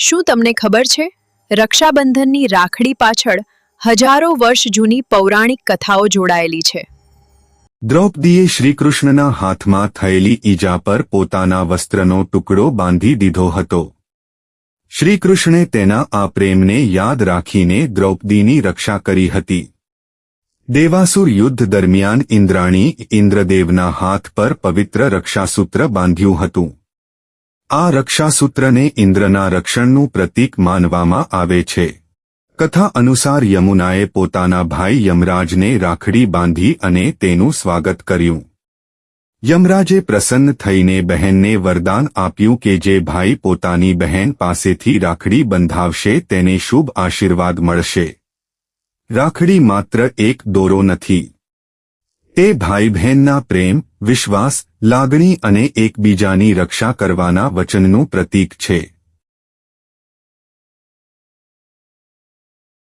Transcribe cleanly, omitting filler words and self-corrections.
શું તમને ખબર છે રક્ષાબંધનની રાખડી પાછળ હજારો વર્ષ જૂની પૌરાણિક કથાઓ જોડાયેલી છે। દ્રૌપદીએ શ્રીકૃષ્ણના હાથમાં થયેલી ઈજા પર પોતાના વસ્ત્રનો ટુકડો બાંધી દીધો હતો। શ્રીકૃષ્ણે તેના આ પ્રેમને યાદ રાખીને દ્રૌપદીની રક્ષા કરી હતી। દેવાસુર યુદ્ધ દરમિયાન ઇન્દ્રાણી ઇન્દ્રદેવના હાથ પર પવિત્ર રક્ષાસૂત્ર બાંધ્યું હતું। આ રક્ષાસૂત્રને ઇન્દ્રના રક્ષણનું પ્રતીક માનવામાં આવે છે। કથા અનુસાર યમુનાએ પોતાના ભાઈ યમરાજને રાખડી બાંધી અને તેનું સ્વાગત કર્યું। યમરાજે પ્રસન્ન થઈને બહેનને વરદાન આપ્યું કે જે ભાઈ પોતાની બહેન પાસેથી રાખડી બંધાવશે તેને શુભ આશીર્વાદ મળશે। રાખડી માત્ર એક દોરો નથી, તે ભાઈ બહેનના પ્રેમ, વિશ્વાસ, લાગણી અને એકબીજાની રક્ષા કરવાના વચનનું પ્રતીક છે।